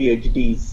PhDs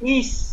30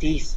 30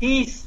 30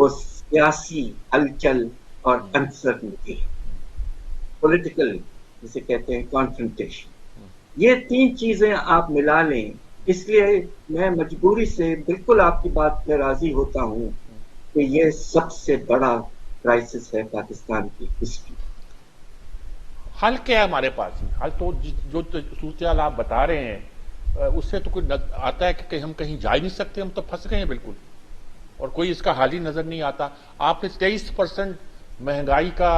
وہ سیاسی ہلچل اور انسرٹنٹی، پولیٹیکل جسے کہتے ہیں کانفرنٹیشن، یہ تین چیزیں آپ ملا لیں. اس لیے میں مجبوری سے بالکل آپ کی بات پہ راضی ہوتا ہوں کہ یہ سب سے بڑا کرائسس ہے پاکستان کی ہسٹری. حل کیا ہے ہمارے پاس؟ حل تو جو صورتحال آپ بتا رہے ہیں اس سے تو کوئی آتا ہے کہ ہم کہیں جا ہی نہیں سکتے، ہم تو پھنس گئے ہیں بالکل، اور کوئی اس کا حل ہی نظر نہیں آتا. آپ نے 23% مہنگائی کا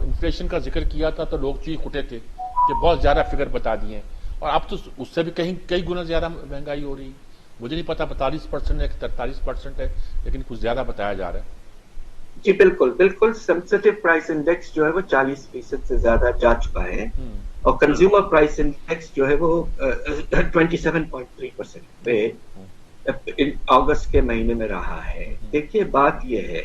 انفلیشن کا ذکر کیا تھا تو لوگ چیخ اٹھے تھے کہ بہت زیادہ فگر بتا دیے ہیں، اور اب تو اس سے بھی کئی گنا زیادہ مہنگائی ہو رہی ہے. مجھے نہیں پتا 42% ہے کہ 43% ہے، لیکن کچھ زیادہ بتایا جا رہا ہے. جی بالکل بالکل، سینسٹیو پرائس انڈیکس جو ہے وہ 40% سے زیادہ جا چکا ہے، اور کنزیومر پرائس انڈیکس جو ہے وہ 27.3% پہ اگست کے مہینے میں رہا ہے. دیکھیے بات یہ ہے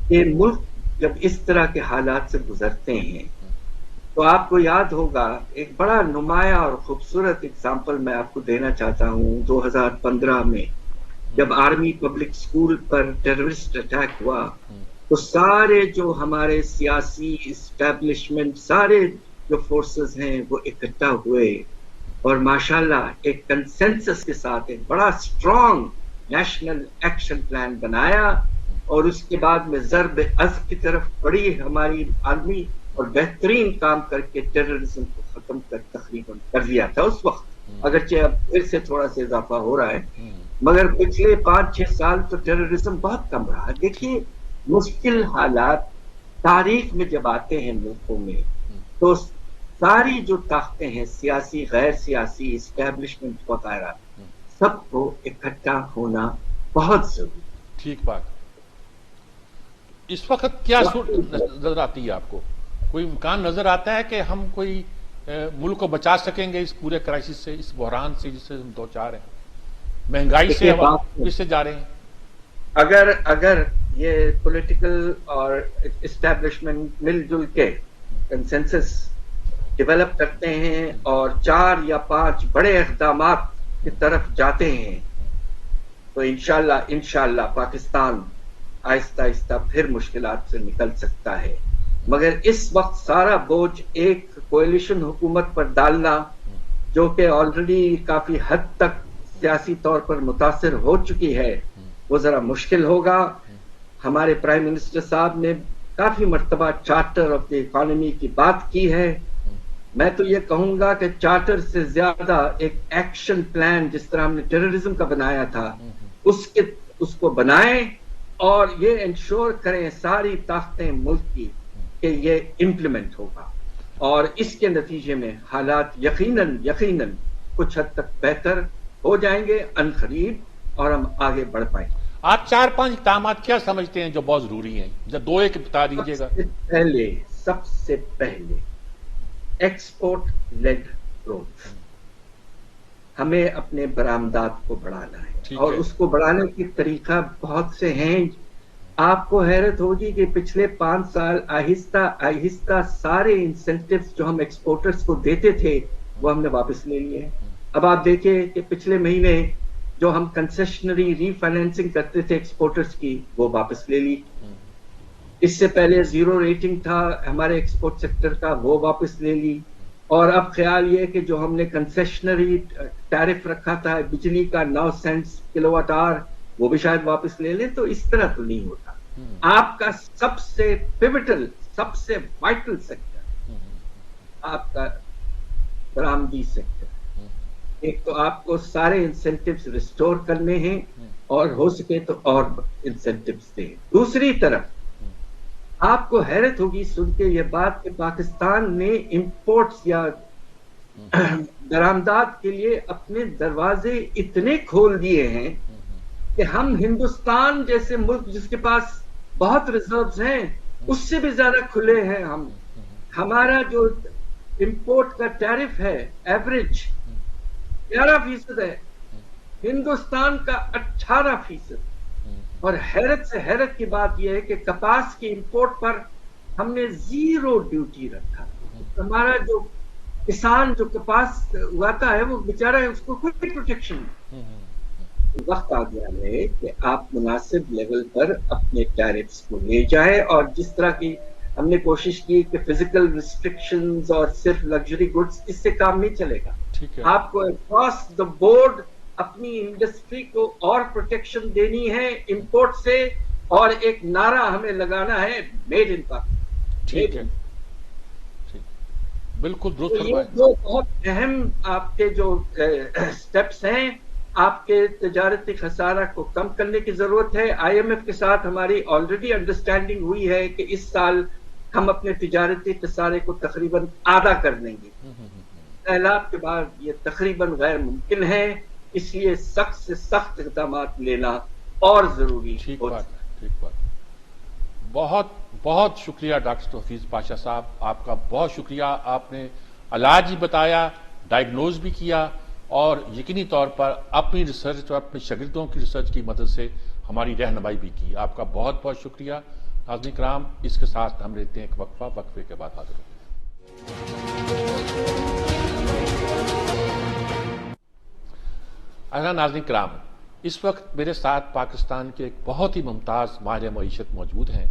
کہ ملک جب اس طرح کے حالات سے گزرتے ہیں تو آپ کو یاد ہوگا ایک بڑا نمایاں اور خوبصورت اگزامپل میں آپ کو دینا چاہتا ہوں. 2015 میں جب آرمی پبلک اسکول پر ٹیررسٹ اٹیک ہوا تو سارے جو ہمارے سیاسی اسٹیبلشمنٹ، سارے جو فورسز ہیں وہ اکٹھا ہوئے اور ماشاءاللہ ایک کنسنسس کے ساتھ ایک بڑا اسٹرانگ نیشنل ایکشن پلان بنایا، اور اس کے بعد میں ضرب عزم کی طرف بڑی ہماری آرمی اور بہترین کام کر کے ٹیررزم کو ختم تقریباً کر دیا تھا اس وقت. اگرچہ اب پھر سے تھوڑا سا اضافہ ہو رہا ہے، مگر پچھلے 5-6 سال تو ٹیررزم بہت کم رہا. دیکھیے مشکل حالات تاریخ میں جب آتے ہیں ملکوں میں تو ساری جو طاقتیں ہیں، سیاسی غیر سیاسی اسٹیبلشمنٹ وغیرہ، سب کو اکٹھا ہونا بہت ضروری. ٹھیک بات. اس وقت کیا صورت نظر آتی ہے آپ کو؟ کوئی امکان نظر آتا ہے کہ ہم کوئی ملک کو بچا سکیں گے اس پورے کرائسس سے، اس بحران سے جس سے ہم دو چار ہیں، مہنگائی سے کس سے جا رہے ہیں؟ اگر یہ پولیٹیکل اور اسٹیبلشمنٹ مل جل کے کنسنسس ڈیولپ کرتے ہیں اور 4 یا 5 بڑے اقدامات کی طرف جاتے ہیں تو انشاءاللہ پاکستان آہستہ آہستہ پھر مشکلات سے نکل سکتا ہے. مگر اس وقت سارا بوجھ ایک کوئلیشن حکومت پر ڈالنا جو کہ آلریڈی کافی حد تک سیاسی طور پر متاثر ہو چکی ہے، وہ ذرا مشکل ہوگا. ہمارے پرائم منسٹر صاحب نے کافی مرتبہ چارٹر آف دی اکانومی کی بات کی ہے. میں تو یہ کہوں گا کہ چارٹر سے زیادہ ایک ایکشن پلان جس طرح ہم نے ٹیررزم کا بنایا تھا اس کو بنائیں اور یہ انشور کریں ساری طاقتیں ملک کی کہ یہ امپلیمنٹ ہوگا، اور اس کے نتیجے میں حالات یقیناً کچھ حد تک بہتر ہو جائیں گے عنقریب، اور ہم آگے بڑھ پائیں گے. آپ 4-5 اقدامات کیا سمجھتے ہیں جو بہت ضروری ہیں؟ جب 2-1 بتا دیجیے گا. سب سے پہلے ایکسپورٹ لیڈ گروتھ. ہمیں اپنے برآمدات کو بڑھانا ہے، اور اس کو بڑھانے کے طریقہ بہت سے ہیں. آپ کو حیرت ہوگی کہ پچھلے 5 سال آہستہ سارے انسینٹیوز جو ہم ایکسپورٹرز کو دیتے تھے وہ ہم نے واپس لے لیے. اب آپ دیکھیں کہ پچھلے مہینے جو ہم کنسیشنری ری فائنینسنگ کرتے تھے ایکسپورٹرز کی وہ واپس لے لی. اس سے پہلے 0 ریٹنگ تھا ہمارے ایکسپورٹ سیکٹر کا، وہ واپس لے لی. اور اب خیال یہ کہ جو ہم نے کنسیشنری ٹیرف رکھا تھا بجلی کا 9 سینٹس کلو واٹ آور، وہ بھی شاید واپس لے لیں. تو اس طرح تو نہیں ہوتا. آپ کا سب سے پیوٹل، سب سے وائٹل سیکٹر آپ کا برآمدی سیکٹر. ایک تو آپ کو سارے انسینٹیوز ریسٹور کرنے ہیں اور ہو سکے تو اور انسینٹیوز دیں. دوسری طرف آپ کو حیرت ہوگی سن کے یہ بات کہ پاکستان نے امپورٹس یا درآمدات کے لیے اپنے دروازے اتنے کھول دیے ہیں کہ ہم ہندوستان جیسے ملک جس کے پاس بہت ریزروز ہیں اس سے بھی زیادہ کھلے ہیں. ہمارا جو امپورٹ کا ٹیرف ہے ایوریج 11% ہے، ہندوستان کا 18%. اور حیرت سے حیرت کی بات یہ ہے کہ کپاس کی امپورٹ پر ہم نے 0 ڈیوٹی رکھا. ہمارا جو کسان جو کپاس اگاتا ہے وہ بیچارہ اس کو کوئی پروٹیکشن نہیں. وقت آ گیا ہے کہ آپ مناسب لیول پر اپنے ٹیرفس کو لے جائیں, اور جس طرح کی ہم نے کوشش کی کہ فزیکل ریسٹرکشنز اور صرف لگژری گڈس, اس سے کام نہیں چلے گا. ٹھیک ہے. آپ کو اکراس دا بورڈ اپنی انڈسٹری کو اور پروٹیکشن دینی ہے امپورٹ سے, اور ایک نعرہ ہمیں لگانا ہے میڈ ان پاکستان. ٹھیک ہے, بالکل درست یہ فرمایا. جو بہت اہم آپ کے جو سٹیپس ہیں, آپ کے تجارتی خسارہ کو کم کرنے کی ضرورت ہے. آئی ایم ایف کے ساتھ ہماری آلریڈی انڈرسٹینڈنگ ہوئی ہے کہ اس سال ہم اپنے تجارتی خسارے کو تقریباً آدھا کر دیں گے. سیلاب کے بعد یہ تقریباً غیر ممکن ہے, اس لیے سخت سے سخت اقدامات لینا اور ضروری. ٹھیک بات, ٹھیک بات. بہت بہت شکریہ ڈاکٹر توفیق پاشا صاحب, آپ کا بہت شکریہ. آپ نے علاج بھی بتایا, ڈائگنوز بھی کیا, اور یقینی طور پر اپنی ریسرچ اور اپنے شاگردوں کی ریسرچ کی مدد سے ہماری رہنمائی بھی کی. آپ کا بہت بہت شکریہ. ناظرین کرام, اس کے ساتھ ہم لیتے ہیں ایک وقفہ, وقفے کے بعد حاضر ہوتے ہیں. ناظرین کرام, اس وقت میرے ساتھ پاکستان کے ایک بہت ہی ممتاز ماہر معیشت موجود ہیں,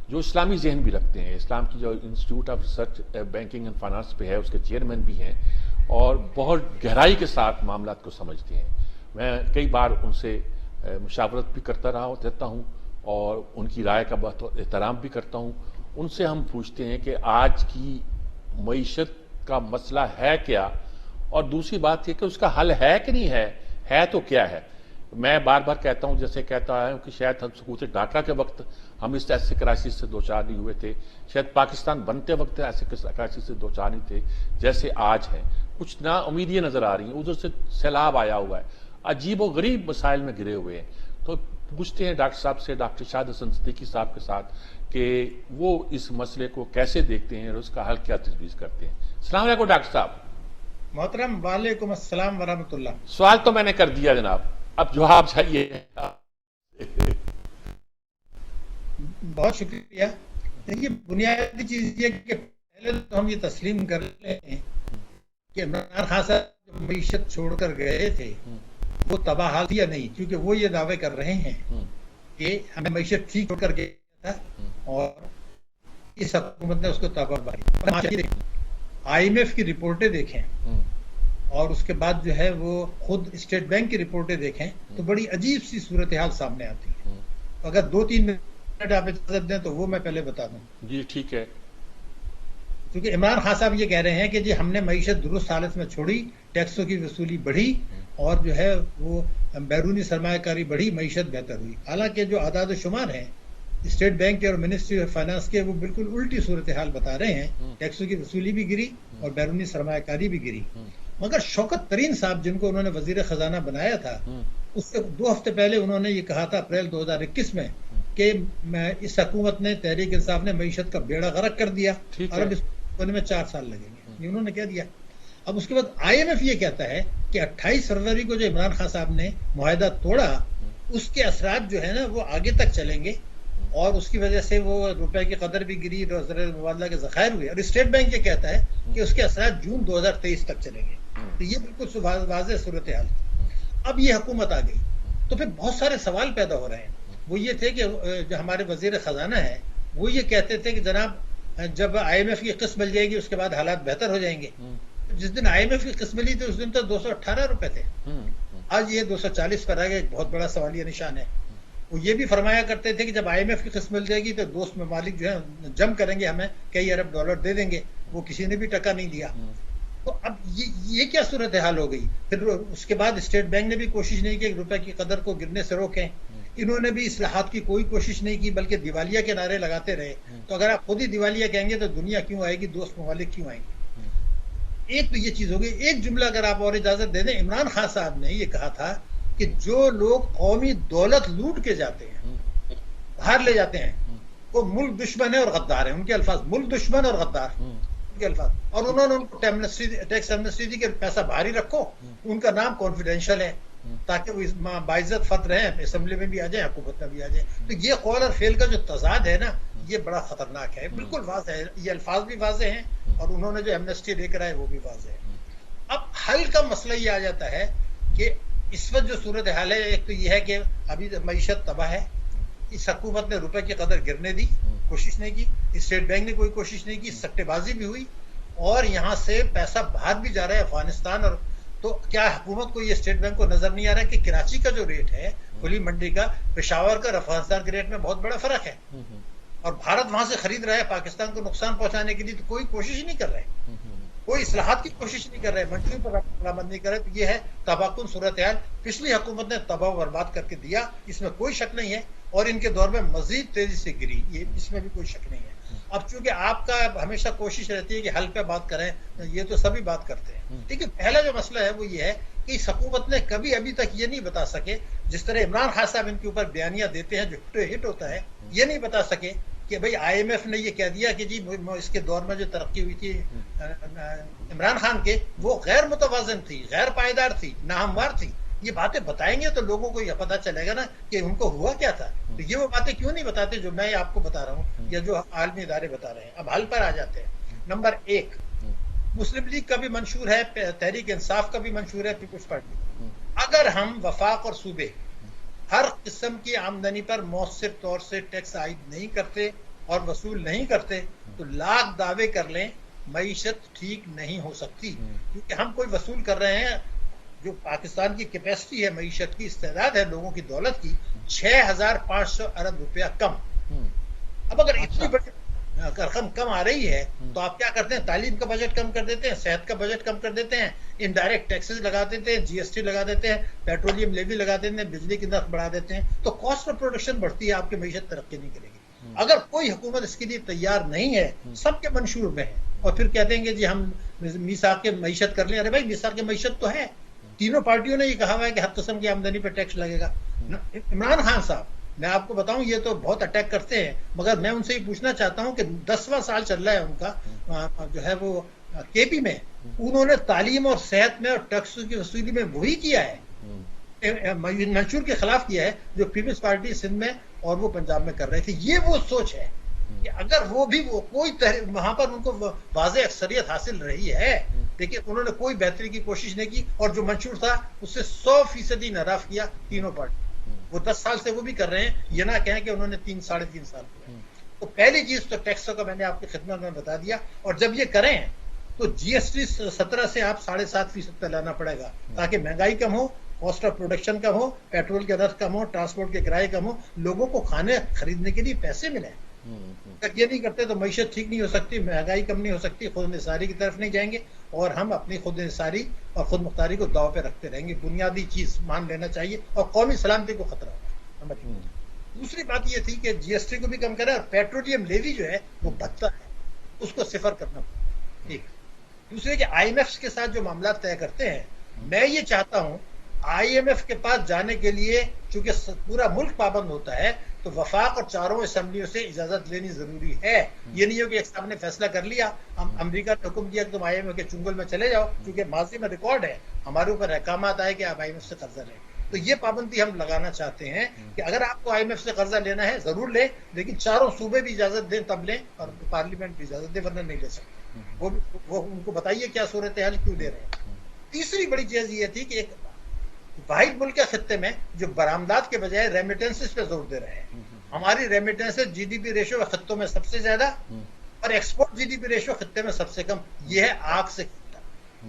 جو اسلامی ذہن بھی رکھتے ہیں. اسلام کی جو institute of research banking and finance پہ ہے, اس کے چیئرمین بھی ہیں, اور بہت گہرائی کے ساتھ معاملات کو سمجھتے ہیں. میں کئی بار ان سے مشاورت بھی کرتا رہتا ہوں, اور ان کی رائے کا بہت احترام بھی کرتا ہوں. ان سے ہم پوچھتے ہیں کہ آج کی معیشت کا مسئلہ ہے کیا, اور دوسری بات یہ کہ اس کا حل ہے کہ نہیں ہے تو کیا ہے. میں بار بار کہتا ہوں, جیسے کہتا آیا ہوں کہ شاید ہم سقوط ڈھاکہ کے وقت ہم اس ایسے کرائسس سے دوچار نہیں ہوئے تھے, شاید پاکستان بنتے وقت ایسے کرائسس سے دوچار نہیں تھے جیسے آج ہیں. کچھ نا امیدیں نظر آ رہی ہیں, ادھر سے سیلاب آیا ہوا ہے, عجیب و غریب مسائل میں گرے ہوئے ہیں. تو پوچھتے ہیں ڈاکٹر صاحب سے, ڈاکٹر شاہد حسن صدیقی صاحب کے ساتھ, کہ وہ اس مسئلے کو کیسے دیکھتے ہیں اور اس کا حل کیا تجویز کرتے ہیں. السلام علیکم ڈاکٹر صاحب. محترم, وعلیکم السلام ورحمۃ اللہ. سوال تو میں نے کر دیا جناب, اب جواب چاہیے. بہت شکریہ. دیکھیے, بنیادی چیز یہ کہ پہلے تو ہم یہ تسلیم کر لیں کہ عمران خان صاحب معیشت چھوڑ کر گئے تھے وہ تباہ حال یا نہیں, کیونکہ وہ یہ دعوے کر رہے ہیں کہ ہمیں معیشت ٹھیک چھوڑ کر گیا تھا اور اس حکومت نے اس کو تباہ بنایا. آئی ایم ایف کی رپورٹیں دیکھیں اور اس کے بعد جو ہے وہ خود اسٹیٹ بینک کی رپورٹیں دیکھیں تو بڑی عجیب سی صورتحال سامنے آتی ہے. اگر 2-3 منٹ آپ اجازت دیں تو وہ میں پہلے بتا دوں. جی ٹھیک ہے. کیونکہ عمران خان صاحب یہ کہہ رہے ہیں کہ جی ہم نے معیشت درست حالت میں چھوڑی, ٹیکسوں کی وصولی بڑھی, اور جو ہے وہ بیرونی سرمایہ کاری بڑھی, معیشت بہتر ہوئی. حالانکہ جو اعداد و شمار ہیں اسٹیٹ بینک کے اور منسٹری آف فائنانس کے, وہ بالکل الٹی صورتحال بتا رہے ہیں. ٹیکسوں کی وصولی بھی گری اور بیرونی سرمایہ کاری بھی گری. مگر شوکت ترین صاحب, جن کو انہوں نے وزیر خزانہ بنایا تھا, اس سے 2 ہفتے پہلے انہوں نے یہ کہا تھا اپریل 2021 میں کہ اس حکومت نے, تحریک انصاف نے معیشت کا بیڑا غرق کر دیا اور اب اس ہونے میں 4 سال لگیں گے. یہ انہوں نے کہہ دیا. اب اس کے بعد آئی ایم ایف یہ کہتا ہے کہ 28 فروری کو جو عمران خان صاحب نے معاہدہ توڑا, اس کے اثرات جو ہے نا وہ آگے تک چلیں گے, اور اس کی وجہ سے وہ روپے کی قدر بھی گری, زر مبادلہ کے ذخائر ہوئے. اور اسٹیٹ بینک یہ کہتا ہے کہ اس کے اثرات جون 2023 تک چلیں گے. تو یہ بالکل واضح صورتحال. اب یہ حکومت آ گئی تو پھر بہت سارے سوال پیدا ہو رہے ہیں. وہ یہ تھے کہ جو ہمارے وزیر خزانہ ہیں وہ یہ کہتے تھے کہ جناب جب آئی ایم ایف کی قسط مل جائے گی اس کے بعد حالات بہتر ہو جائیں گے. جس دن آئی ایم ایف کی قسط ملی تھی اس دن تو 218 روپے تھے, آج یہ 240 پر آ گیا. ایک بہت بڑا سوالیہ نشان ہے. وہ یہ بھی فرمایا کرتے تھے کہ جب آئی ایم ایف کی قسط مل جائے گی تو دوست ممالک جو ہے جم کریں گے, ہمیں کئی ارب ڈالر دے دیں گے. وہ کسی نے بھی ٹکا نہیں دیا. تو اب یہ کیا صورتحال ہو گئی. پھر اس کے بعد اسٹیٹ بینک نے بھی کوشش نہیں کی کہ روپے کی قدر کو گرنے سے روکیں. انہوں نے بھی اصلاحات کی کوئی کوشش نہیں کی بلکہ دیوالیہ کے نعرے لگاتے رہے. تو اگر آپ خود ہی دیوالیہ کہیں گے تو دنیا کیوں آئے گی, دوست ممالک کیوں آئیں گے. ایک تو یہ چیز ہو گئی. ایک جملہ اگر آپ اور اجازت دے دیں, عمران خان صاحب نے یہ کہا تھا کہ جو لوگ قومی دولت لوٹ کے جاتے ہیں, باہر لے جاتے ہیں, وہ ملک دشمن ہے اور غدار ہیں. ان کے الفاظ ملک دشمن اور غدار ان کے الفاظ. اور انہوں نے ان کو ٹیکس ایمنسٹی دی کہ پیسہ باہر ہی رکھو, ان کا نام کانفیڈینشیل ہے تاکہ وہ باعزت فت رہیں, اسمبلی میں بھی آ جائیں, حکومت میں بھی آ جائیں. تو یہ قول اور فعل کا جو تضاد ہے نا, یہ بڑا خطرناک ہے. بالکل واضح ہے, یہ الفاظ بھی واضح ہیں اور انہوں نے جو ایمنسٹی لے کر آئے وہ بھی واضح ہے. اب حل کا مسئلہ یہ آ جاتا ہے کہ اس وقت جو صورتحال ہے، ایک تو یہ ہے کہ ابھی معیشت تباہ ہے، اس حکومت نے روپے کی قدر گرنے دی، کوشش نہیں کی، اسٹیٹ بینک نے کوئی کوشش نہیں کی، سٹے بازی بھی ہوئی، اور یہاں سے پیسہ باہر بھی جا رہا ہے افغانستان. اور تو کیا حکومت کو یہ اسٹیٹ بینک کو نظر نہیں آ رہا ہے کہ کراچی کا جو ریٹ ہے کھلی منڈی کا، پشاور کا اور افغانستان کے ریٹ میں بہت بڑا فرق ہے، اور بھارت وہاں سے خرید رہا ہے پاکستان کو نقصان پہنچانے کے لیے، تو کوئی کوشش ہی نہیں کر رہے، کوئی اصلاحات کی کوشش نہیں کر رہے، منشور پر برآمد نہیں کر رہے. تو یہ ہے تباہ صورتحال. پچھلی حکومت نے تباہ و برباد کر کے دیا، اس میں کوئی شک نہیں ہے، اور ان کے دور میں مزید تیزی سے گری، یہ اس میں بھی کوئی شک نہیں ہے. اب چونکہ آپ کا ہمیشہ کوشش رہتی ہے کہ حل پہ بات کریں، یہ تو سبھی بات کرتے ہیں، لیکن پہلا جو مسئلہ ہے وہ یہ ہے کہ اس حکومت نے کبھی ابھی تک یہ نہیں بتا سکے، جس طرح عمران خان صاحب ان کے اوپر بیانیاں دیتے ہیں جو ہٹ ہوتا ہے، یہ نہیں بتا سکے کہ بھئی آئی ایم ایف نے یہ کہہ دیا کہ جی اس کے دور میں جو ترقی ہوئی تھی عمران خان کے، وہ غیر متوازن تھی، غیر پائیدار تھی، ناہموار تھی. یہ باتیں بتائیں گے تو لوگوں کو یہ پتہ چلے گا نا کہ ان کو ہوا کیا تھا. تو یہ وہ باتیں کیوں نہیں بتاتے جو میں آپ کو بتا رہا ہوں یا جو عالمی ادارے بتا رہے ہیں. اب حل پر آ جاتے ہیں. نمبر 1، مسلم لیگ کا بھی منشور ہے، تحریک انصاف کا بھی منشور ہے، پیپلز پارٹی. اگر ہم وفاق اور صوبے ہر قسم کی آمدنی پر مؤثر طور سے ٹیکس عائد نہیں کرتے اور وصول نہیں کرتے تو لاکھ دعوے کر لیں معیشت ٹھیک نہیں ہو سکتی. کیونکہ ہم کوئی وصول کر رہے ہیں، جو پاکستان کی کیپیسٹی ہے، معیشت کی استعداد ہے لوگوں کی دولت کی، 6500 ارب روپیہ کم. اب اگر اتنی بڑی رقم کم آ رہی ہے تو آپ کیا کرتے ہیں؟ تعلیم کا بجٹ کم کر دیتے ہیں، صحت کا بجٹ کم کر دیتے ہیں، انڈائریکٹ ٹیکسز لگا دیتے ہیں، جی ایس ٹی لگا دیتے ہیں، پیٹرولیم لیوی لگا دیتے ہیں، بجلی کی نرخ بڑھا دیتے ہیں. تو کاسٹ آف پروڈکشن بڑھتی ہے، آپ کی معیشت ترقی نہیں کرے گی. اگر کوئی حکومت اس کے لیے تیار نہیں ہے، سب کے منشور میں ہے، اور پھر کہتے ہیں کہ جی ہم میثاق کے معیشت کر لیں. ارے بھائی میثاق کے معیشت تو ہے، تینوں پارٹیوں نے یہ کہا ہوا ہے کہ ہر قسم کی آمدنی پہ ٹیکس لگے گا. عمران خان صاحب، میں آپ کو بتاؤں یہ تو بہت اٹیک کرتے ہیں، مگر میں ان سے یہ پوچھنا چاہتا ہوں کہ 10واں سال چل رہا ہے ان کا جو ہے وہ کے پی میں، انہوں نے تعلیم اور صحت میں اور ٹیکس کی وصولی میں وہی کیا ہے، منشور کے خلاف کیا ہے جو پیپلز پارٹی سندھ میں اور وہ پنجاب میں کر رہے تھے. یہ وہ سوچ ہے کہ اگر وہ بھی کوئی وہاں پر ان کو واضح اکثریت حاصل رہی ہے، لیکن انہوں نے کوئی بہتری کی کوشش نہیں کی، اور جو منشور تھا اس سے 100% انحراف کیا تینوں پارٹی. وہ 10 سال سے وہ بھی کر رہے ہیں، یہ نہ کہیں کہ انہوں نے 3-3.5 سال کیا. تو پہلی چیز تو ٹیکسوں کا میں نے آپ کی خدمت میں بتا دیا، اور جب یہ کریں تو جی ایس ٹی 17 سے آپ 7.5% پہ لانا پڑے گا، تاکہ مہنگائی کم ہو، کاسٹ آف پروڈکشن کم ہو، پیٹرول کے نرخ کم ہو، ٹرانسپورٹ کے کرائے کم ہو، لوگوں کو کھانے خریدنے کے لیے پیسے ملیں. اگر یہ نہیں کرتے تو معیشت ٹھیک نہیں ہو سکتی، مہنگائی کم نہیں ہو سکتی، خود انحصاری کی طرف نہیں جائیں گے، اور ہم اپنی خود انحصاری اور خود مختاری کو داؤ پہ رکھتے رہیں گے. بنیادی چیز مان لینا چاہیے، اور قومی سلامتی کو خطرہ ہوگا. دوسری بات یہ تھی کہ جی ایس ٹی کو بھی کم کرے، اور پیٹرولیم لیوی جو ہے وہ بھتہ ہے، اس کو صفر کرنا پڑے. ٹھیک. دوسرے کہ آئی ایم ایف کے ساتھ جو معاملات طے کرتے ہیں، میں یہ چاہتا ہوں آئی ایم ایف کے پاس جانے کے لیے چونکہ پورا ملک پابند ہوتا ہے تو وفاق اور چاروں اسمبلیوں سے اجازت لینی ضروری ہے. یہ نہیں ہو کہ ایک صاحب نے فیصلہ کر لیا، امریکہ نے حکم دیا کہ تم آئی ایم ایف کے چنگل میں چلے جاؤ، کیونکہ ماضی میں ریکارڈ ہے، ہمارے اوپر احکامات آئے کہ آپ آئی ایم ایف سے قرضہ لیں. تو یہ پابندی ہم لگانا چاہتے ہیں کہ اگر آپ کو آئی ایم ایف سے قرضہ لینا ہے ضرور لیں، لیکن چاروں صوبے بھی اجازت دیں تب لیں، اور پارلیمنٹ بھی اجازت دے، ورنہ نہیں لے سکتے. وہ ان کو بتائیے کیا صورتحال کیوں دے رہے ہیں. تیسری بڑی چیز یہ تھی کہ ایک واحد ملک کے خطے میں جو برآمدات کے بجائے ریمیٹنسز پہ زور دے رہے ہیں. ہماری remittances G D P ratio خطوں میں سب سے زیادہ، اور export G D P ratio خطے میں سب سے کم. یہ ہے آگ سے خطہ،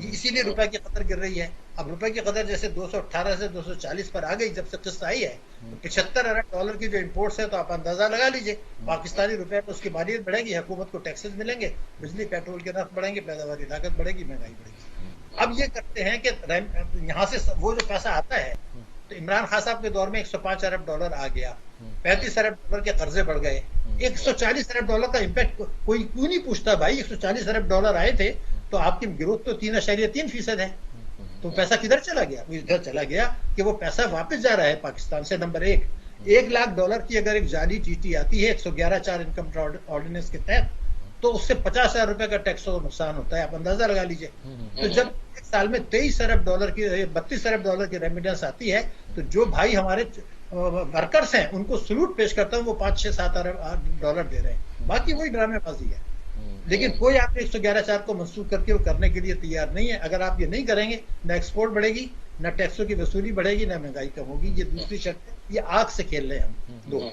اسی لیے روپے کی قدر گر رہی ہے. اب روپے کی قدر جیسے 218 سے 240 پر آ گئی جب سے قسط آئی ہے، تو 75 ارب ڈالر کی جو امپورٹس ہے تو آپ اندازہ لگا لیجئے پاکستانی روپے پر اس کی مالیت بڑھے گی، حکومت کو ٹیکسز ملیں گے، بجلی پیٹرول کے نرخ بڑھیں گے، پیداواری لاگت بڑھے گی، مہنگائی بڑھے گی. اب یہ کرتے ہیں کہ یہاں سے وہ جو پیسہ آتا ہے تو عمران خان صاحب کے دور میں 105 ارب ڈالر آ گیا، 35 ارب ڈالر کے قرضے بڑھ گئے، 140 ارب ڈالر کا امپیکٹ کوئی کیوں نہیں پوچھتا. بھائی 140 ارب ڈالر آئے تھے تو آپ کی گروتھ تو 3.3% ہے، تو پیسہ کدھر چلا گیا؟ وہ ادھر چلا گیا کہ وہ پیسہ واپس جا رہا ہے پاکستان سے. نمبر 1 لاکھ ڈالر کی اگر ایک جعلی ٹی ٹی آتی ہے 111(4) انکم آرڈیننس کے تحت، تو اس سے 50,000 روپے کا ٹیکس کا نقصان ہوتا ہے. آپ اندازہ لگا لیجئے. تو جب ایک سال میں 23 ارب ڈالر کی 32 ارب ڈالر کی ریمیڈنس آتی ہے، تو جو بھائی ہمارے ورکرز ہیں ان کو سلوٹ پیش کرتا ہوں، وہ 5-6-7 ارب ڈالر دے رہے ہیں. باقی وہی ڈرامے بازی ہے، لیکن کوئی آپ نے 111(4) کو منسوخ کر کے وہ کرنے کے لیے تیار نہیں ہے. اگر آپ یہ نہیں کریں گے، نہ ایکسپورٹ بڑھے گی، نہ ٹیکسوں کی وصولی بڑھے گی نہ مہنگائی کم ہوگی. یہ دوسری شرط ہے. یہ آگ سے کھیل رہے ہیں ہم دو.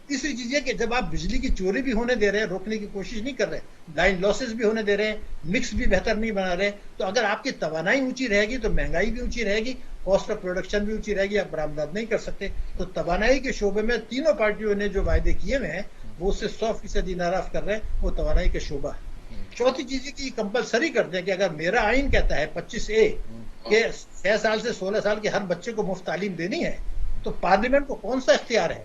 تیسری چیز یہ کہ جب آپ بجلی کی چوری بھی ہونے دے رہے ہیں, روکنے کی کوشش نہیں کر رہے, لائن لاسز بھی ہونے دے رہے ہیں, مکس بھی بہتر نہیں بنا رہے, تو اگر آپ کی توانائی اونچی رہے گی تو مہنگائی بھی اونچی رہے گی, کاسٹ آف پروڈکشن بھی اونچی رہے گی, آپ برآمدات نہیں کر سکتے. تو توانائی کے شعبے میں تینوں پارٹیوں نے جو وعدے کیے ہوئے ہیں وہ اس سے 100% ناراض کر رہے ہیں, وہ توانائی کا شعبہ ہے. چوتھی چیز یہ کہ کمپلسری کر دیں کہ اگر میرا آئین کہتا ہے 25A کہ 6 سال سے 16 سال کے ہر بچے کو مفت تعلیم دینی ہے, تو پارلیمنٹ کو کون سا اختیار ہے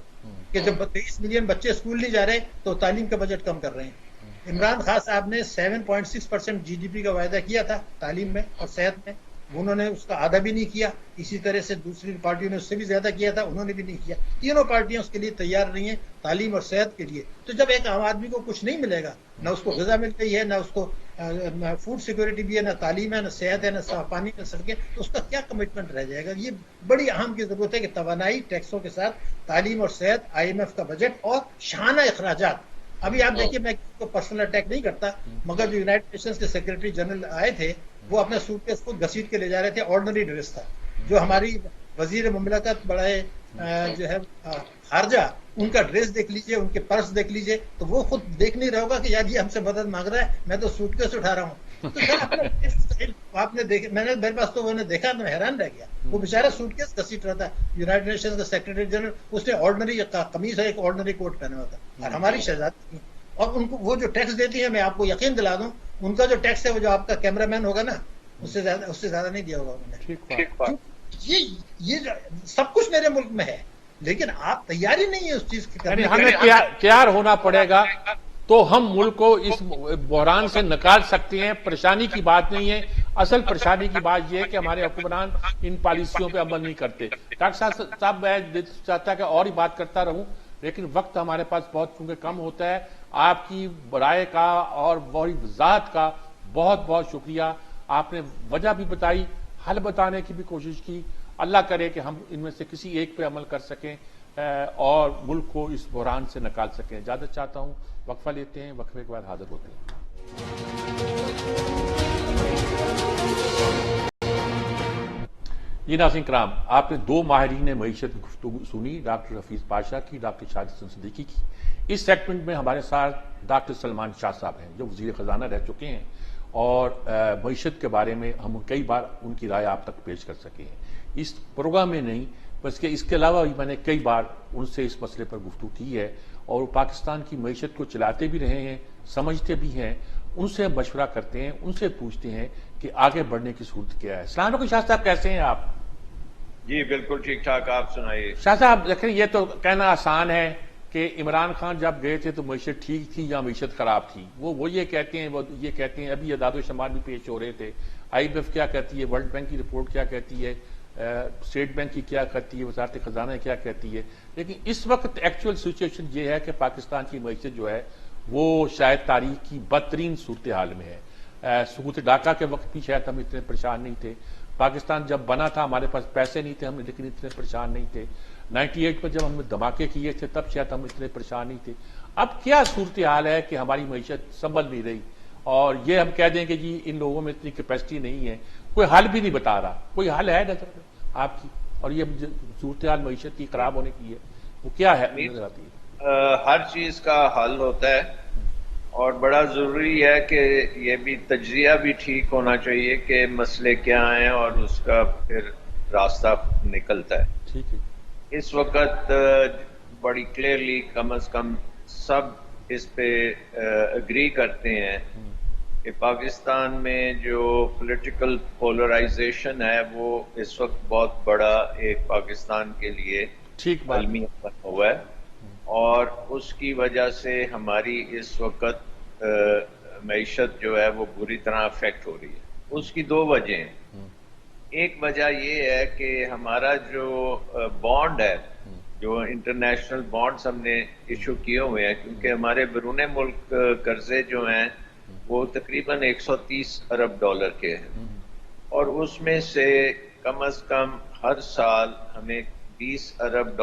کہ جب 23 ملین بچے اسکول نہیں جا رہے تو تعلیم کا بجٹ کم کر رہے ہیں. عمران خان صاحب نے 7.6% GDP کا وعدہ کیا تھا تعلیم میں اور صحت میں, انہوں نے اس کا آدھا بھی نہیں کیا. اسی طرح سے دوسری پارٹیوں نے اس سے بھی زیادہ کیا تھا, انہوں نے بھی نہیں کیا. تینوں پارٹیاں اس کے لیے تیار نہیں ہیں تعلیم اور صحت کے لیے. تو جب ایک عام آدمی کو کچھ نہیں ملے گا, نہ اس کو غذا مل رہی ہے, نہ اس کو فوڈ سیکورٹی بھی ہے, نہ تعلیم ہے, نہ صحت ہے, نہ صاف پانی, نہ سڑکیں, تو اس کا کیا کمٹمنٹ رہ جائے گا؟ یہ بڑی اہم کی ضرورت ہے کہ توانائی, ٹیکسوں کے ساتھ تعلیم اور صحت, IMF کا بجٹ اور شانہ اخراجات. ابھی آپ دیکھیے, میں کسی کو پرسنل اٹیک نہیں کرتا, مگر جو یونائٹڈ نیشنز کے سیکرٹری جنرل آئے تھے وہ اپنے سوٹ کیس کو گھسیٹ کے لے جا رہے تھے, آرڈنری ڈریس تھا. جو ہماری وزیر مملکت بڑے جو ہے خارجہ, ان کا ڈریس دیکھ لیجئے, ان کے پرس دیکھ لیجئے, تو وہ خود دیکھ نہیں رہا ہوگا کہ یار یہ ہم سے مدد مانگ رہا ہے, میں تو سوٹ کیس اٹھا رہا ہوں. تو آپ نے دیکھا, میں نے میرے پاس تو وہ نے دیکھا تو میں حیران رہ گیا. وہ بیچارہ سوٹ کیس گھسیٹ رہا تھا. یونائٹڈ نیشنز کا سیکرٹری جنرل, اس نے آرڈنری قمیص ہے, ایک آرڈنری کوٹ پہنا ہوا تھا, اور ہماری شہزادی تھی. اور ان کو وہ جو ٹیکس دیتی ہے, میں آپ کو یقین دلا دوں, ان کا جو ٹیکس ہے وہ جو آپ کا کیمرہ مین ہوگا نا, اس سے زیادہ نہیں دیا ہوگا انہوں نے. یہ سب کچھ میرے ملک میں ہے, لیکن آپ تیاری نہیں ہے اس چیز کی کرنے. ہمیں تیار ہونا پڑے گا تو ہم ملک کو اس بحران سے نکال سکتے ہیں. پریشانی کی بات نہیں ہے, اصل پریشانی کی بات یہ ہے کہ ہمارے حکمران ان پالیسیوں پہ عمل نہیں کرتے. ڈاکٹر صاحب میں چاہتا کہ اور ہی بات کرتا رہوں, لیکن وقت ہمارے پاس بہت چونکہ کم ہوتا ہے. آپ کی رائے کا اور بڑی وضاحت کا بہت بہت شکریہ. آپ نے وجہ بھی بتائی, حل بتانے کی بھی کوشش کی. اللہ کرے کہ ہم ان میں سے کسی ایک پہ عمل کر سکیں اور ملک کو اس بحران سے نکال سکیں. اجازت چاہتا ہوں, وقفہ لیتے ہیں, وقفے کے بعد حاضر ہوتے ہیں. جی ناظرین کرام, آپ نے 2 ماہرین معیشت کی گفتگو سنی, ڈاکٹر حفیظ پاشا کی, ڈاکٹر شاہد حسن صدیقی کی. اس سیگمنٹ میں ہمارے ساتھ ڈاکٹر سلمان شاہ صاحب ہیں جو وزیر خزانہ رہ چکے ہیں, اور معیشت کے بارے میں ہم کئی بار ان کی رائے آپ تک پیش کر سکے ہیں. اس پروگرام میں نہیں بس کہ اس کے علاوہ بھی میں نے کئی بار ان سے اس مسئلے پر گفتگو کی ہے, اور وہ پاکستان کی معیشت کو چلاتے بھی رہے ہیں, سمجھتے بھی ہیں. ان سے مشورہ کرتے ہیں, ان سے پوچھتے ہیں کہ آگے بڑھنے کی صورت کیا ہے. السلام علیکم شاہ صاحب, کیسے ہیں آپ؟ جی بالکل ٹھیک ٹھاک, آپ سنائیے. شاہ صاحب دیکھیں, یہ تو کہنا آسان ہے کہ عمران خان جب گئے تھے تو معیشت ٹھیک تھی یا معیشت خراب تھی. وہ یہ کہتے ہیں, ابھی اعداد و شمار بھی پیش ہو رہے تھے. IMF کیا کہتی ہے, ورلڈ بینک کی رپورٹ کیا کہتی ہے, اسٹیٹ بینک کی کیا کہتی ہے, وزارت خزانہ کیا کہتی ہے. لیکن اس وقت ایکچوئل سچویشن یہ ہے کہ پاکستان کی معیشت جو ہے وہ شاید تاریخ کی بدترین صورتحال میں ہے. سقوط ڈھاکہ کے وقت بھی شاید ہم اتنے پریشان نہیں تھے. پاکستان جب بنا تھا ہمارے پاس پیسے نہیں تھے, ہم لیکن اتنے پریشان نہیں تھے. 98 میں جب ہم نے دھماکے کیے تھے تب شاید ہم اتنے پریشان نہیں تھے. اب کیا صورتحال ہے کہ ہماری معیشت سنبھل نہیں رہی, اور یہ ہم کہہ دیں کہ جی ان لوگوں میں اتنی کیپیسٹی نہیں ہے, کوئی حل بھی نہیں بتا رہا. کوئی حل ہے نظر میں آپ کی؟ اور یہ صورتحال معیشت کی خراب ہونے کی ہے, وہ کیا ہے نظر آتی ہے؟ ہر چیز کا حل ہوتا ہے, اور بڑا ضروری ہے کہ یہ بھی تجزیہ بھی ٹھیک ہونا چاہیے کہ مسئلے کیا ہیں اور اس کا پھر راستہ نکلتا ہے. ٹھیک ہے. اس وقت بڑی کلیئرلی کم از کم سب اس پہ اگری کرتے ہیں کہ پاکستان میں جو پولیٹیکل پولرائزیشن ہے وہ اس وقت بہت بڑا ایک پاکستان کے لیے عالمی بنا ہوا ہے, اور اس کی وجہ سے ہماری اس وقت معیشت جو ہے وہ بری طرح افیکٹ ہو رہی ہے. اس کی 2 وجہ ہیں. ایک وجہ یہ ہے کہ ہمارا جو بانڈ ہے, جو انٹرنیشنل بانڈز ہم نے ایشو کیے ہوئے ہیں, کیونکہ ہمارے بیرون ملک قرضے جو ہیں وہ تقریباً $130 ارب کے ہیں, اور اس میں سے کم از کم ہر سال ہمیں $20 ارب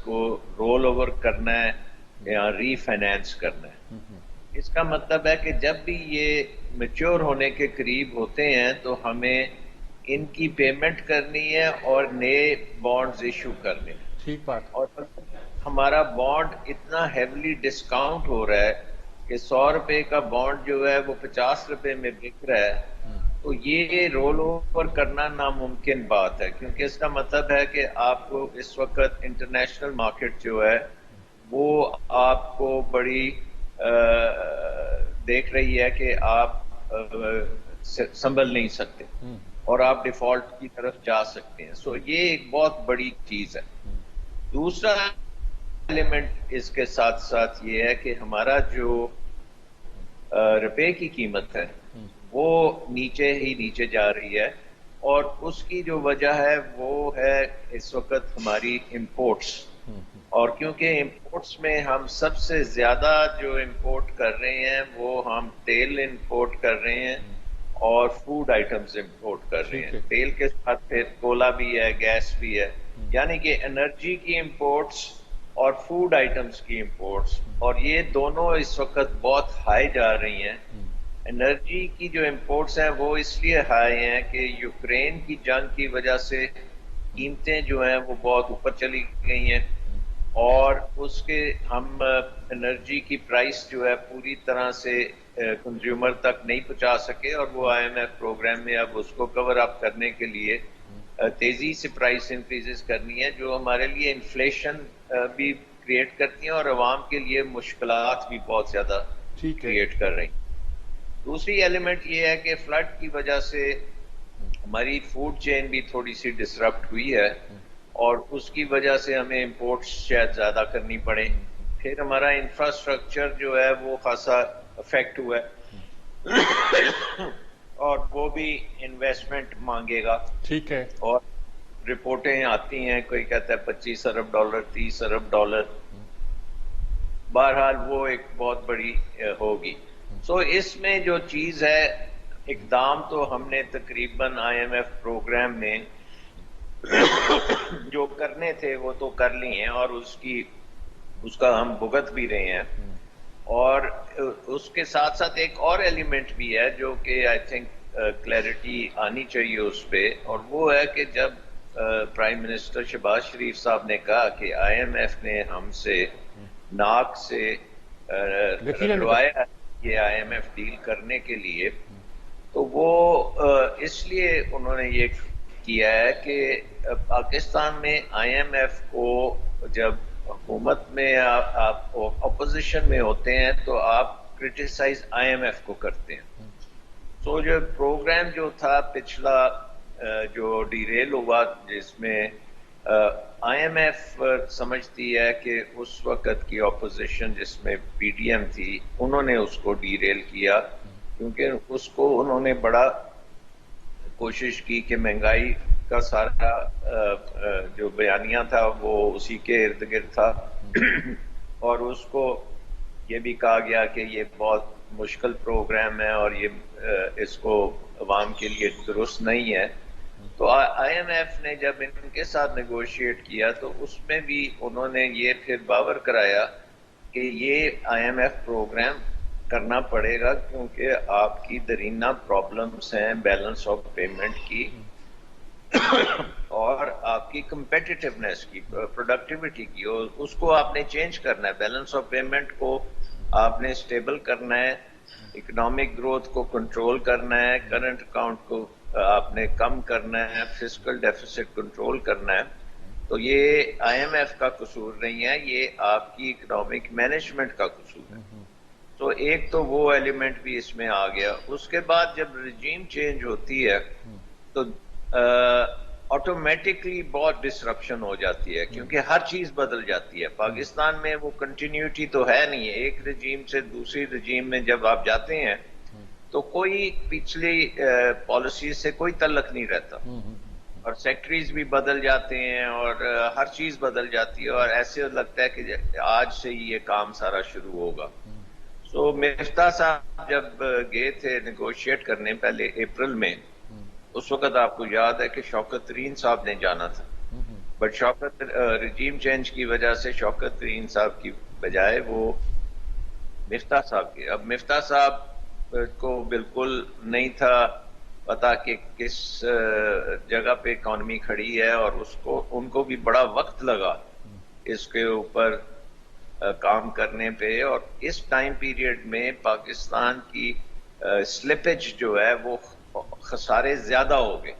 کو رول اوور کرنا ہے یا ری فائنینس کرنا ہے. اس کا مطلب ہے کہ جب بھی یہ میچور ہونے کے قریب ہوتے ہیں تو ہمیں ان کی پیمنٹ کرنی ہے اور نئے بانڈز ایشو کرنے ہیں. ٹھیک بات. اور ہمارا بانڈ اتنا ہیولی ڈسکاؤنٹ ہو رہا ہے کہ 100 روپے کا بانڈ جو ہے وہ 50 روپے میں بک رہا ہے. تو یہ رول اوور کرنا ناممکن بات ہے، کیونکہ اس کا مطلب ہے کہ آپ کو اس وقت انٹرنیشنل مارکیٹ جو ہے وہ آپ کو بڑی دیکھ رہی ہے کہ آپ سنبھل نہیں سکتے اور آپ ڈیفالٹ کی طرف جا سکتے ہیں. سو یہ ایک بہت بڑی چیز ہے. دوسرا ایلیمنٹ اس کے ساتھ ساتھ یہ ہے کہ ہمارا جو روپے کی قیمت ہے وہ نیچے ہی نیچے جا رہی ہے، اور اس کی جو وجہ ہے وہ ہے اس وقت ہماری امپورٹس. اور کیونکہ امپورٹس میں ہم سب سے زیادہ جو امپورٹ کر رہے ہیں وہ ہم تیل امپورٹ کر رہے ہیں اور فوڈ آئٹمز امپورٹ کر رہے ہیں. تیل کے ساتھ پھر کولا بھی ہے، گیس بھی ہے، یعنی کہ انرجی کی امپورٹس اور فوڈ آئٹمز کی امپورٹس، اور یہ دونوں اس وقت بہت ہائی جا رہی ہیں. انرجی کی جو امپورٹس ہیں وہ اس لیے ہائی ہیں کہ یوکرین کی جنگ کی وجہ سے قیمتیں جو ہیں وہ بہت اوپر چلی گئی ہیں، اور اس کے ہم انرجی کی پرائس جو ہے پوری طرح سے کنزیومر تک نہیں پہنچا سکے، اور وہ آئی ایم ایف پروگرام میں اب اس کو کور اپ کرنے کے لیے تیزی سے پرائس انکریزز کرنی ہے، جو ہمارے لیے انفلیشن بھی کریٹ کرتی ہیں اور عوام کے لیے مشکلات بھی بہت زیادہ کریٹ کر رہی ہیں. دوسری ایلیمنٹ یہ ہے کہ فلڈ کی وجہ سے ہماری فوڈ چین بھی تھوڑی سی ڈسرپٹ ہوئی ہے، اور اس کی وجہ سے ہمیں امپورٹس شاید زیادہ کرنی پڑے. پھر ہمارا انفراسٹرکچر جو ہے وہ خاصا افیکٹ ہوا ہے اور وہ بھی انویسٹمنٹ مانگے گا. ٹھیک ہے. اور رپورٹیں آتی ہیں، کوئی کہتا ہے $25 ارب، $30 ارب. بہرحال وہ ایک بہت بڑی ہوگی. سو اس میں جو چیز ہے، اقدام تو ہم نے تقریباً آئی ایم ایف پروگرام میں جو کرنے تھے وہ تو کر لی ہیں، اور اس کا ہم بھگت بھی رہے ہیں. اور اس کے ساتھ ساتھ ایک اور ایلیمنٹ بھی ہے جو کہ آئی تھنک کلیئرٹی آنی چاہیے اس پہ، اور وہ ہے کہ جب پرائم منسٹر شہباز شریف صاحب نے کہا کہ آئی ایم ایف نے ہم سے ناک سے رلوایا یہ آئی ایم ایف ڈیل کرنے کے لیے، تو وہ اس لیے انہوں نے یہ کیا ہے کہ پاکستان میں آئی ایم ایف کو جب حکومت میں آپ اپوزیشن میں ہوتے ہیں تو آپ کرٹیسائز آئی ایم ایف کو کرتے ہیں. تو جو پروگرام جو تھا پچھلا جو ڈیریل ہوا، جس میں آئی ایم ایف سمجھتی ہے کہ اس وقت کی اپوزیشن جس میں پی ڈی ایم تھی، انہوں نے اس کو ڈیریل کیا، کیونکہ اس کو انہوں نے بڑا کوشش کی کہ مہنگائی کا سارا جو بیانیہ تھا وہ اسی کے ارد گرد تھا، اور اس کو یہ بھی کہا گیا کہ یہ بہت مشکل پروگرام ہے اور یہ اس کو عوام کے لیے درست نہیں ہے. تو آئی ایم ایف نے جب ان کے ساتھ نیگوشیٹ کیا تو اس میں بھی انہوں نے یہ پھر باور کرایا کہ یہ آئی ایم ایف پروگرام کرنا پڑے گا، کیونکہ آپ کی درینہ پرابلمس ہیں بیلنس آف پیمنٹ کی اور آپ کی کمپیٹیٹیونیس کی، پروڈکٹیوٹی کی، اور اس کو آپ نے چینج کرنا ہے. بیلنس آف پیمنٹ کو آپ نے سٹیبل کرنا ہے، اکنامک گروتھ کو کنٹرول کرنا ہے، کرنٹ اکاؤنٹ کو آپ نے کم کرنا ہے، فسکل ڈیفیسٹ کنٹرول کرنا ہے. تو یہ آئی ایم ایف کا قصور نہیں ہے، یہ آپ کی اکنامک مینجمنٹ کا قصور ہے. تو ایک تو وہ ایلیمنٹ بھی اس میں آ گیا. اس کے بعد جب رجیم چینج ہوتی ہے تو آٹومیٹکلی بہت ڈسرپشن ہو جاتی ہے، کیونکہ ہر چیز بدل جاتی ہے. پاکستان میں وہ کنٹینیوٹی تو ہے نہیں ہے، ایک رجیم سے دوسری رجیم میں جب آپ جاتے ہیں تو کوئی پچھلی پالیسیز سے کوئی تعلق نہیں رہتا، اور سیکٹریز بھی بدل جاتے ہیں اور ہر چیز بدل جاتی ہے، اور ایسے لگتا ہے کہ آج سے ہی یہ کام سارا شروع ہوگا. سو مفتاح صاحب جب گئے تھے نیگوشیٹ کرنے پہلے اپریل میں، اس وقت آپ کو یاد ہے کہ شوکت ترین صاحب نے جانا تھا، بٹ شوکت رجیم چینج کی وجہ سے شوکت ترین صاحب کی بجائے وہ مفتاح صاحب کے. اب مفتاح صاحب کو بالکل نہیں تھا پتا کہ کس جگہ پہ اکانومی کھڑی ہے، اور ان کو بھی بڑا وقت لگا اس کے اوپر کام کرنے پہ، اور اس ٹائم پیریڈ میں پاکستان کی سلپیج جو ہے وہ خسارے زیادہ ہو گئے،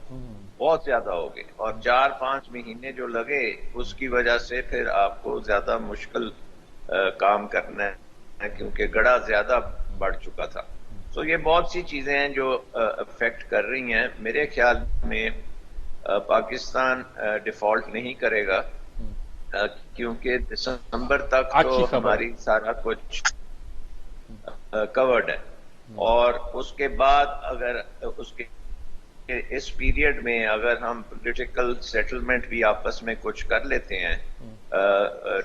بہت زیادہ ہو گئے، اور 4-5 مہینے جو لگے اس کی وجہ سے پھر آپ کو زیادہ مشکل کام کرنا ہے، کیونکہ گڑھا زیادہ بڑھ چکا تھا۔ تو یہ بہت سی چیزیں ہیں جو افیکٹ کر رہی ہیں۔ میرے خیال میں پاکستان ڈیفالٹ نہیں کرے گا، کیونکہ دسمبر تک تو ہماری سارا کچھ کورڈ ہے، اور اس کے بعد اگر اس پیریڈ میں اگر ہم پولیٹیکل سیٹلمنٹ بھی آپس میں کچھ کر لیتے ہیں،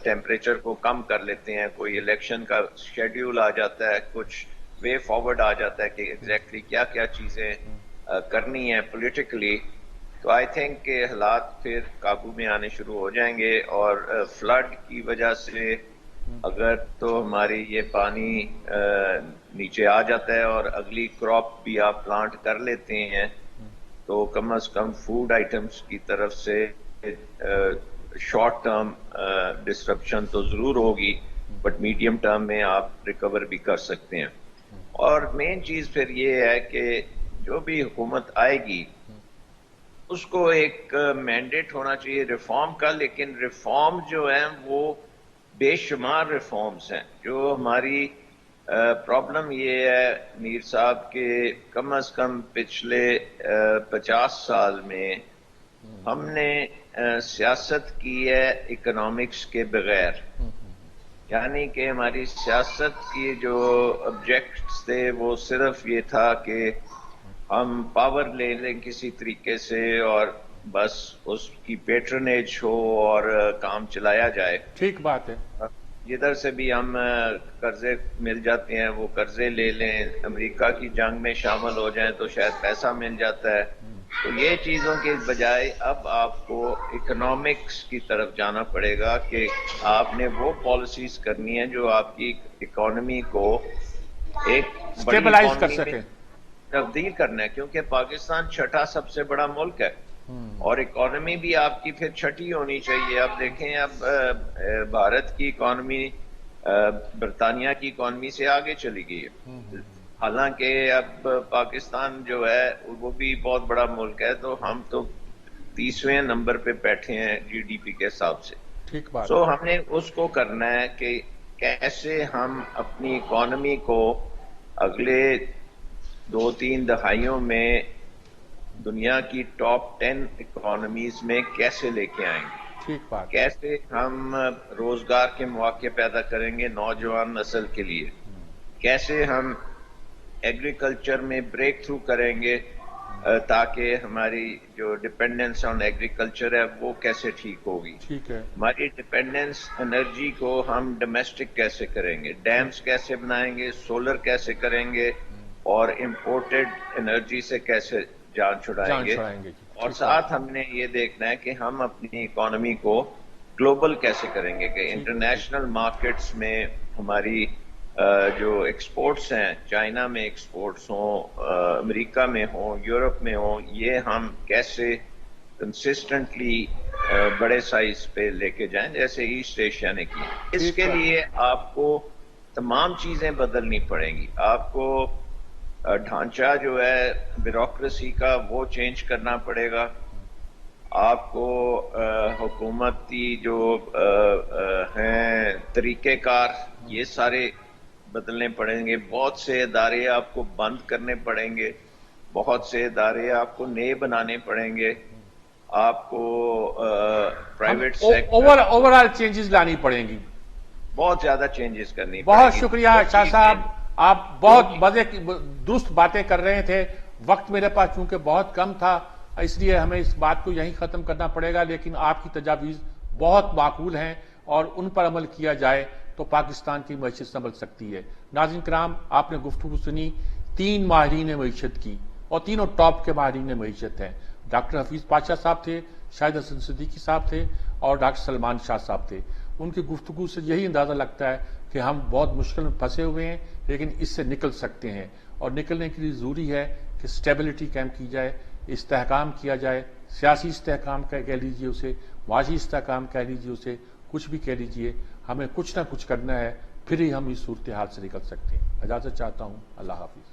ٹیمپریچر کو کم کر لیتے ہیں، کوئی الیکشن کا شیڈیول آ جاتا ہے، کچھ وے فارورڈ آ جاتا ہے کہ ایگزیکٹلی کیا کیا چیزیں کرنی ہیں پولیٹیکلی، تو آئی تھنک کہ حالات پھر قابو میں آنے شروع ہو جائیں گے۔ اور فلڈ کی وجہ سے اگر تو ہماری یہ پانی نیچے آ جاتا ہے اور اگلی کراپ بھی آپ پلانٹ کر لیتے ہیں، تو کم از کم فوڈ آئٹمس کی طرف سے شارٹ ٹرم ڈسرپشن تو ضرور ہوگی، بٹ میڈیم ٹرم میں آپ ریکور بھی کر سکتے ہیں۔ اور مین چیز پھر یہ ہے کہ جو بھی حکومت آئے گی اس کو ایک مینڈیٹ ہونا چاہیے ریفارم کا، لیکن ریفارم جو ہیں وہ بے شمار ریفارمز ہیں۔ جو ہماری پرابلم یہ ہے میر صاحب کہ کم از کم پچھلے 50 سال میں ہم نے سیاست کی ہے اکنامکس کے بغیر، یعنی کہ ہماری سیاست کی جو آبجیکٹس تھے وہ صرف یہ تھا کہ ہم پاور لے لیں کسی طریقے سے اور بس اس کی پیٹرنیج ہو اور کام چلایا جائے۔ ٹھیک بات ہے، جدھر سے بھی ہم قرضے مل جاتے ہیں وہ قرضے لے لیں، امریکہ کی جنگ میں شامل ہو جائیں تو شاید پیسہ مل جاتا ہے۔ تو یہ چیزوں کے بجائے اب آپ کو اکنامکس کی طرف جانا پڑے گا کہ آپ نے وہ پالیسیز کرنی ہے جو آپ کی اکانومی کو ایک بڑی اسٹیبلائز کر اکانومی میں سکیں، تبدیل کرنا ہے، کیونکہ پاکستان چھٹا سب سے بڑا ملک ہے اور اکانومی بھی آپ کی پھر چھٹی ہونی چاہیے۔ اب دیکھیں اب بھارت کی اکانومی برطانیہ کی اکانومی سے آگے چلی گئی ہے، حالانکہ اب پاکستان جو ہے وہ بھی بہت بڑا ملک ہے، تو ہم تو 30ویں نمبر پہ بیٹھے ہیں جی ڈی پی کے حساب سے۔ ٹھیک بات، سو ہم نے اس کو کرنا ہے کہ کیسے ہم اپنی اکانومی کو اگلے 2-3 دہائیوں میں دنیا کی ٹاپ 10 اکانومیز میں کیسے لے کے آئیں گے، ٹھیک بات، کیسے ہم روزگار کے مواقع پیدا کریں گے نوجوان نسل کے لیے، کیسے ہم ایگریکلچر میں بریک تھرو کریں گے تاکہ ہماری جو ڈپینڈنس آن ایگریکلچر ہے وہ کیسے ٹھیک ہوگی، ٹھیک ہے، ہماری ڈپینڈنس انرجی کو ہم ڈومیسٹک کیسے کریں گے، ڈیمز کیسے بنائیں گے، سولر کیسے کریں گے، اور امپورٹڈ انرجی سے کیسے جان چھڑائیں گے، اور ساتھ ہم نے یہ دیکھنا ہے کہ ہم اپنی اکانومی کو گلوبل کیسے کریں گے کہ انٹرنیشنل مارکیٹس میں ہماری جو ایکسپورٹس ہیں، چائنا میں ایکسپورٹس ہوں، امریکہ میں ہوں، یورپ میں ہوں، یہ ہم کیسے کنسسٹنٹلی بڑے سائز پہ لے کے جائیں جیسے ایسٹ ایشیا نے کی۔ اس کے لیے آپ کو تمام چیزیں بدلنی پڑیں گی، آپ کو ڈھانچہ جو ہے بیوروکریسی کا وہ چینج کرنا پڑے گا، آپ کو حکومتی جو ہیں طریقہ کار یہ سارے بدلنے پڑیں گے، بہت سے ادارے آپ کو بند کرنے پڑیں گے، بہت سے ادارے آپ کو نئے بنانے پڑیں گے، آپ کو private sector over all changes لانی پڑیں گی، بہت زیادہ چینجز کرنی پڑیں گی۔ بہت شکریہ شاہ صاحب، آپ بہت مزے کی درست باتیں کر رہے تھے، وقت میرے پاس چونکہ بہت کم تھا اس لیے ہمیں اس بات کو یہیں ختم کرنا پڑے گا، لیکن آپ کی تجاویز بہت معقول ہیں اور ان پر عمل کیا جائے تو پاکستان کی معیشت سنبھل سکتی ہے۔ ناظرین کرام، آپ نے گفتگو سنی 3 ماہرین معیشت کی اور تینوں ٹاپ کے ماہرین معیشت ہیں۔ ڈاکٹر حفیظ پاشا صاحب تھے، شاہد حسن صدیقی صاحب تھے اور ڈاکٹر سلمان شاہ صاحب تھے۔ ان کی گفتگو سے یہی اندازہ لگتا ہے کہ ہم بہت مشکل میں پھنسے ہوئے ہیں، لیکن اس سے نکل سکتے ہیں، اور نکلنے کے لیے ضروری ہے کہ اسٹیبلٹی قائم کی جائے، استحکام کیا جائے، سیاسی استحکام کہہ لیجیے اسے، معاشی استحکام کہہ لیجیے اسے، کچھ بھی کہہ لیجیے، ہمیں کچھ نہ کچھ کرنا ہے، پھر ہی ہم اس صورتحال سے نکل سکتے ہیں۔ اجازت چاہتا ہوں، اللہ حافظ۔